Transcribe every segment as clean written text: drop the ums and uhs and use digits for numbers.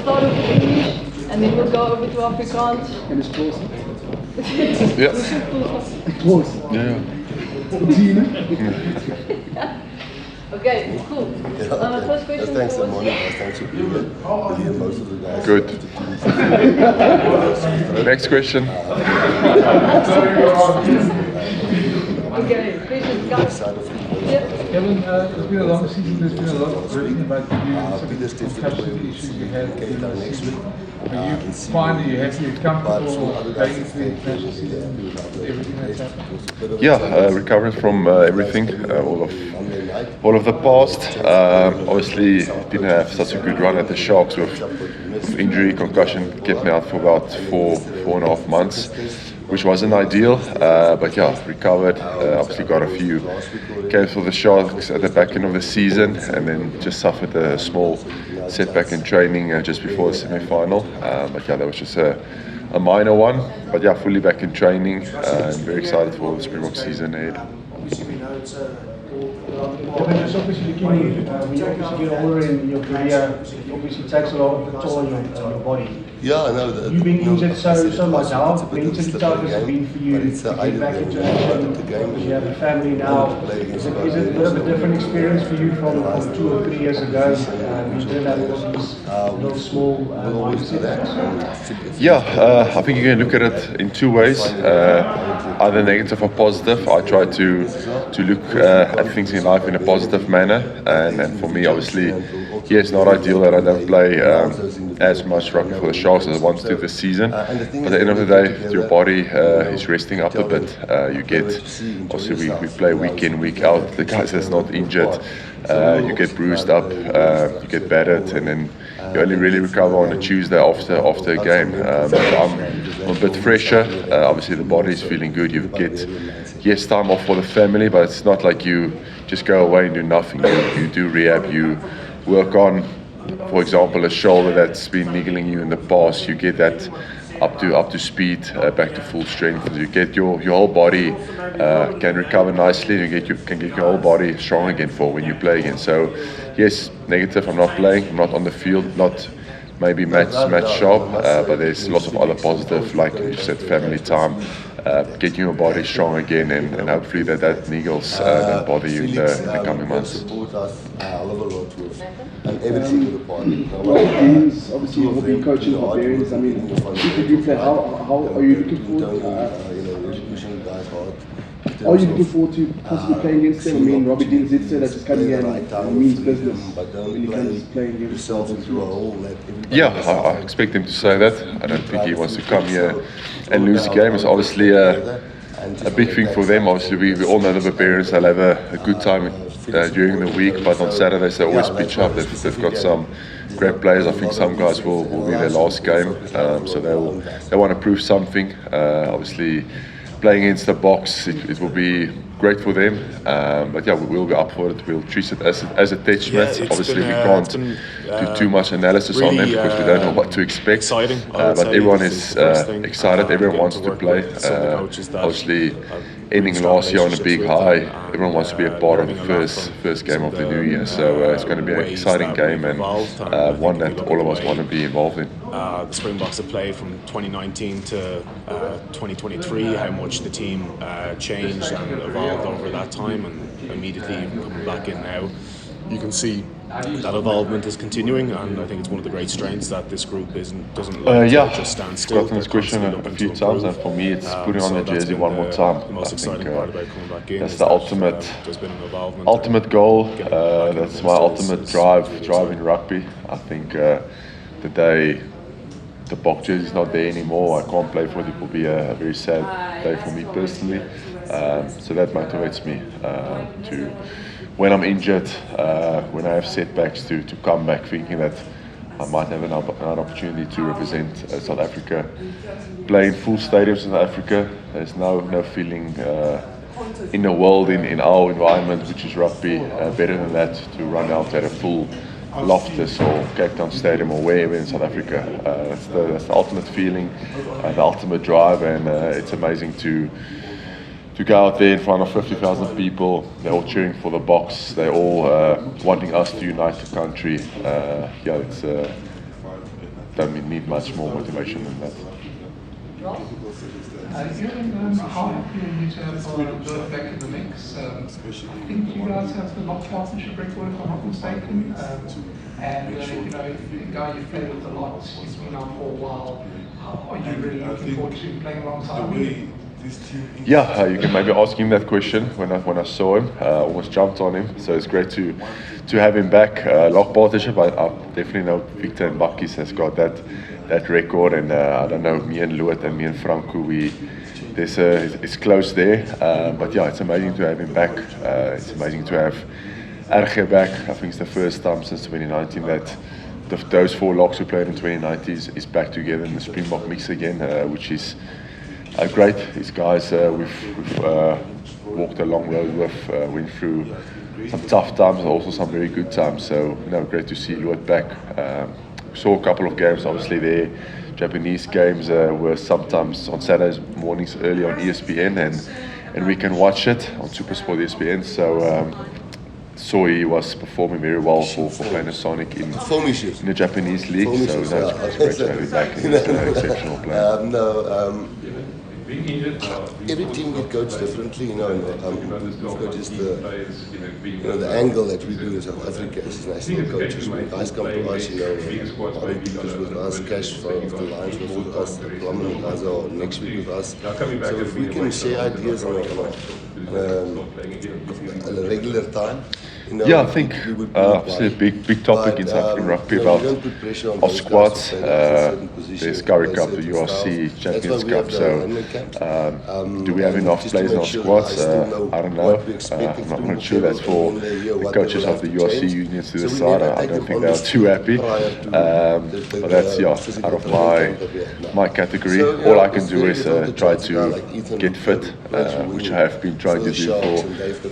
start with English and then we'll go over to Afrikaans. En is close. Ja. Close. Ja. Okay, cool. First question. Thanks for morning. Thanks for being here. Believe most of the guys. Good. Next question. Okay, questions, guys. Kevin, it's been a long season, there's been a lot of written about you, some concussion issues you had in the season. Are you fine, are you happy, you're comfortable going into the international season with everything that's happened? Yeah, recovering from everything, all of the past. Obviously, didn't have such a good run at the Sharks with injury, concussion, kept me out for about 4.5 months, which wasn't ideal, but yeah, recovered. Obviously got a few games for the Sharks at the back end of the season, and then just suffered a small setback in training just before the semi-final. But yeah, that was just a minor one. But yeah, fully back in training, and very excited for the SPRINGBOKS season ahead. Just obviously looking, when you obviously get older in your career, it obviously takes a lot of the toll on your body. Yeah, I know that. You've been injured so much. How mentally tough has it been for you to get back into action? You have a family now. Is it a bit of a different experience for you from 2 or 3 years ago? You didn't have all these little small setbacks. Yeah, I think you can look at it in 2 ways, either negative or positive. I try to look at things in life in a positive manner, and for me, obviously, yeah, it's not ideal that I don't play as much rugby for the Sharks as I want to this season. But at the end of the day, your body is resting up a bit. You get, obviously, we play week in, week out. The guys that's not injured, you get bruised up, you get battered, and then you only really recover on a Tuesday after a game. So I'm a bit fresher. Obviously, the body is feeling good. You get time off for the family, but it's not like you just go away and do nothing. You do rehab. You work on, for example, a shoulder that's been niggling you in the past. You get that up to speed, back to full strength. You get your whole body can recover nicely. You can get your whole body strong again for when you play again. So yes, negative. I'm not playing. I'm not on the field. Not maybe match sharp, but there's lots of other positive, like you said, family time. Getting your body strong again, and hopefully that niggles don't bother you in the coming months. Obviously, you've been coaching for Barons. I mean, how are you looking forward to possibly playing against them? I mean, Robbie Dean said that just coming in and means business when he comes playing against them. Yeah, I expect him to say that. I don't think he wants to come here and lose the game. It's obviously a big thing for them. Obviously, we all know the Barbarians. They'll have a good time during the week, but on Saturdays they always pitch up. They've got some great players. I think some guys will be their last game, so they want to prove something. Obviously, playing against the Boks, it will be great for them, but yeah, we'll be up for it. We'll treat it as a test match. Obviously, we can't do too much analysis on them because we don't know what to expect. But everyone is excited. Everyone wants to play. Obviously, ending last year on a big high, everyone wants to be a part of the first game of the new year. So it's going to be an exciting game, and one that all of us want to be involved in. The Springboks have played from 2019 to 2023, how much the team changed and evolved over that time, and immediately even coming back in now, you can see that evolvement is continuing, and I think it's one of the great strengths that this group doesn't let just stand still. I've gotten this question a few times, and for me it's putting on the jersey one more time. The most exciting part about coming back in that's is the there's been an involvement. ultimate goal. That's my ultimate drive in rugby. I think the day the Bok jersey is not there anymore, I can't play for it. It will be a very sad day for me personally. So that motivates me to, when I'm injured, when I have setbacks, to come back thinking that I might have an opportunity to represent South Africa, play in full stadiums in South Africa. There's no feeling in the world, in our environment, which is rugby, better than that, to run out at a full Loftus or Cape Town Stadium or wherever in South Africa. That's the ultimate feeling, the ultimate drive, and it's amazing to go out there in front of 50,000 people. They're all cheering for the Boks. They're all wanting us to unite the country. don't need much more motivation than that. Even how happy are you to have Bert back in the mix? I think you guys have the lock partnership record, if I'm not mistaken. And you know, a guy you've played with a lot, he's been on for a while. Are you really looking forward to playing alongside him? Yeah, you can maybe ask him that question when I saw him. Almost jumped on him, so it's great to have him back. Lock partnership, I definitely know Victor and Bakkies has got that record, and I don't know, me and Loet and me and Franco, it's close there. But yeah, it's amazing to have him back. It's amazing to have RG back. I think it's the first time since 2019 that those 4 locks who played in 2019 is back together in the Springbok mix again, which is great. These guys we've walked a long road with, went through some tough times and also some very good times. So great to see Loet back. Saw a couple of games. Obviously, their Japanese games were sometimes on Saturdays mornings early on ESPN, and we can watch it on SuperSport ESPN. So saw he was performing very well for Panasonic in the Japanese league. So that's great to have him back. He's an exceptional player. Every team get coached differently, and we've got just the angle that we do in South Africa as national coaches. When guys come to us, other people with us, Cash of the Lions with us, the Plumber guys are next week with us. So if we can share ideas on a regular time. Yeah, I think obviously a big topic in South African rugby about off squads. There's Currie Cup, the URC Champions Cup. So do we have enough players in our squads? I don't know. I'm not sure. That's for the coaches of the URC unions to decide. I don't think they are too happy. But that's out of my category. All I can do is try to get fit, which I have been trying to do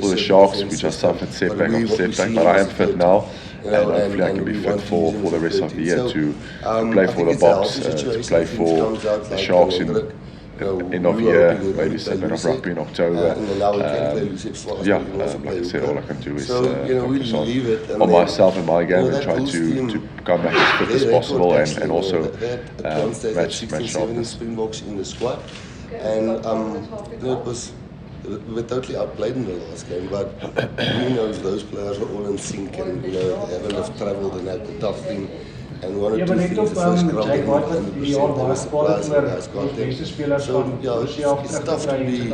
for the Sharks, which I suffered setback. But I am fit now, and hopefully I can be fit for the rest of the year to play for the Boks, to play for the Sharks in end of year, maybe segment of rugby in October. Like I said, all I can do is focus on myself and my game and try to come back as fit as possible and also match sharpness. And it was. We were totally outplayed in the last game, but who knows, those players were all in sync and they haven't enough travelled and had the tough thing. And one or two things, the first scrum and 100%, there was supplies and guys got them. So it's tough to be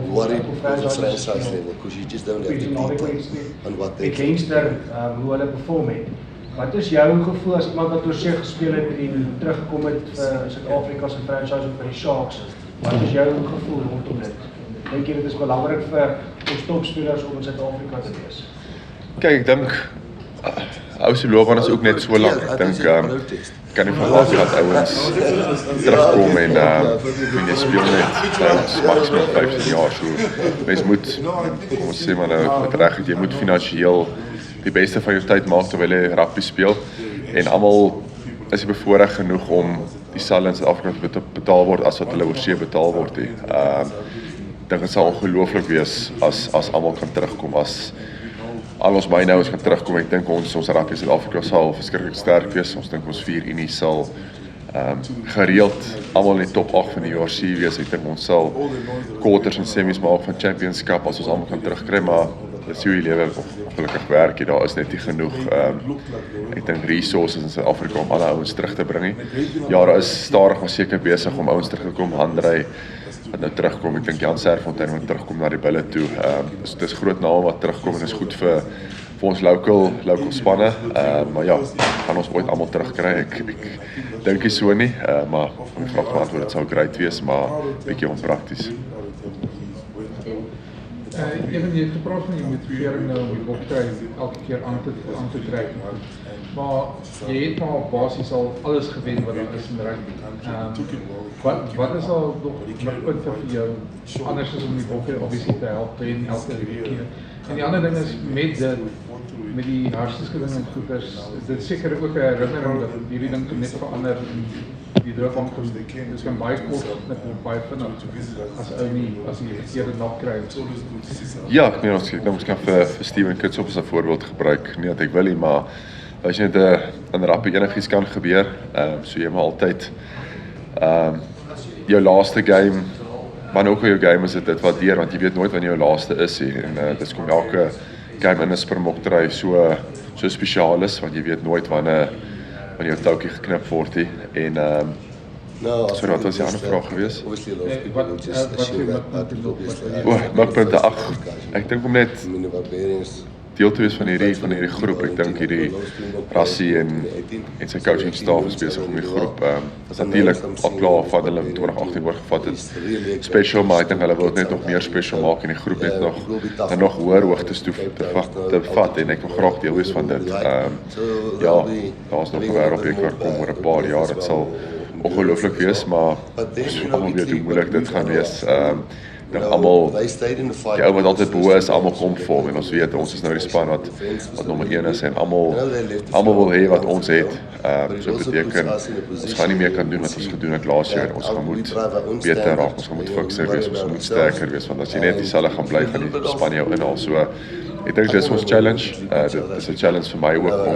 worried at the franchise level because you just don't have the detail on what they do. Hoe hulle perform het. Wat is jou gevoel as iemand wat oorsee gespeel het en teruggekom het vir Suid-Afrika se franchise of by die Sharks? Wat is jou gevoel rondom dit? Dink jy dit is belangrik vir ons topspelers om in Suid-Afrika te wees? Kyk, ek dink ou se loopbaan is ook net so lank. Ek dink kan nie verwag dat ouens terugkom en jy speel net maksimum 15 jaar so. Mens moet, kom ons sê maar nou met reg, jy moet finansiëel die beste van jou tyd maak terwyl jy rugby speel en almal is jy bevoorreg genoeg om dieselfde in Suid-Afrika te betaal word as wat hulle oorsee betaal word. Ek dink dit sal ongelooflik wees as almal kan terugkom, as al ons mynouers kan terugkom. Ek dink ons rugby in Suid-Afrika sal verskriklik sterk wees. Ons dink ons 4 unie sal gereeld almal in die top 8 van die URC wees. Ek dink ons sal quarters en semis maak van Champions Cup as ons almal kan terugkry, maar dit is hoe die lewe ongelukkig werk. Daar is net nie genoeg ek dink resources in Suid-Afrika om alle ouens terug te bring nie. Ja, daar is stadig maar seker besig om ouens terug te kom. Handrey wat nou terugkom, ek dink Jan Serfontein wat terugkom na die bulle toe. Dis groot name wat terugkom en is goed vir ons local spanne. Maar ja, gaan ons ooit almal terugkry. Ek dink nie so nie, maar om die vraag te beantwoord, dit sou great wees, maar bietjie onprakties. Even jy het gepraat van die motivering nou om die optreden elke keer aan te trek, maar jy het maar basies al alles gewen wat daar is in rugby. Wat is al nog punte vir jou anders as om die bokke obviously te help en elke keer? En die ander ding is met die hersenskudding en goeders, dit is seker ook 'n herinnering dat hierdie ding kan net verander en die druk om dit kan baie kort met baie vinnig as jy verkeerde nag kry. Ja, ek meen ons kan vir Steven Kits op as 'n voorbeeld gebruik. Nie dat ek wil nie, maar as jy net in rugby enigiets kan gebeur. So jy moet altyd jou laaste game, maar ook jou game is dit waardeer, want jy weet nooit wanneer jou laaste is en dis kom elke game in 'n Springbok-try so spesiaal is, want jy weet nooit wanneer jou toukie geknip word en sorry, wat was die ander vraag gewees? Mikpunte, ek dink om net deel te wees van hierdie groep. Ek dink hierdie Rassie en sy coaching staff is besig om die groep is natuurlik al klaar van hulle 2018 oorgevat het special, maar ek dink hulle wil net nog meer special maak en die groep net nog hoër hoogtes toe te vat en ek wil graag deel wees van dit. Ja, daar's nog 'n wêreldbeker kom oor 'n paar jaar, dit sal ongelooflik wees, maar almal weet hoe moeilik dit gaan wees. Almal, die ou wat altyd bo is, almal kom vorm en ons weet, ons is nou die span wat nommer 1 is en almal wil hê wat ons het. So beteken, ons gaan nie meer kan doen wat ons gedoen het laas jaar. Ons gaan moet beter raak, ons gaan moet fikser wees, ons moet sterker wees, want as jy net dieselfde gaan bly, gaan die span jou inhaal. So, ek dink dis ons challenge. Dit is 'n challenge vir my ook om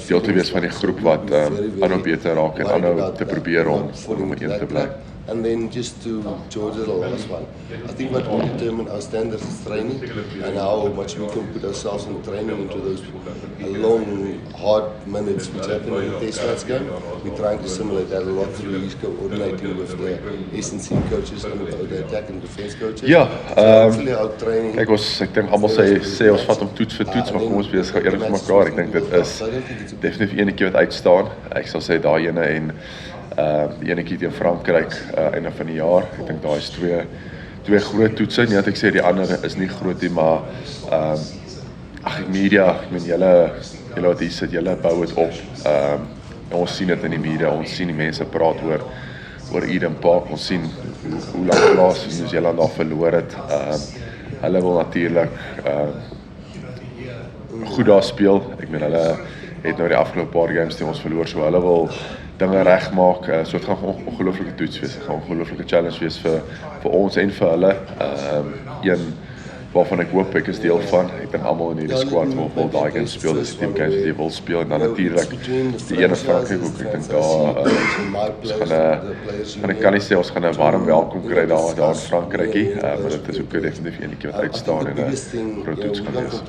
deel te wees van die groep wat aanhou beter raak en aanhou te probeer om nommer 1 te bly. And then just to George, the last one, I think what will determine our standards is training and how much we can put ourselves in training into those long, hard minutes which happen in the test match game. We're trying to simulate that a lot through his coordinating with the S&C coaches and the attack and defense coaches. Ja, hopefully our training. Kyk, ek dink almal sê ons vat hom toets vir toets, maar kom ons wees gou eerlik vir mekaar. Ek dink dit is definitief enetjie wat uitstaan. Ek sal sê daai ene en die enetjie teen Frankryk einde van die jaar. Ek dink daar is twee groot toetse. Nie dat ek sê die ander is nie groot nie, maar media, ek meen julle wat hier sit, julle bou dit op. Ons sien dit in die media, ons sien die mense praat oor Eden Park, ons sien hoe lank plaas Nieu-Seeland daar verloor het. Hulle wil natuurlik goed daar speel. Ek meen hulle het nou die afgelope paar games teen ons verloor, so hulle wil dinge regmaak. So dit gaan 'n ongelooflike toets wees. Dit gaan 'n ongelooflike challenge wees vir ons en vir hulle. Een waarvan ek hoop ek is deel van. Ek dink almal in hierdie squad wil daai game speel. Dis die team games wat jy wil speel en dan natuurlik die ene Frankryk ook. Ek dink daar ek kan nie sê ons gaan 'n warm welkom kry daar in Frankrykie, maar dit is ook definitief enetjie wat uitstaan en 'n groot toets gaan wees.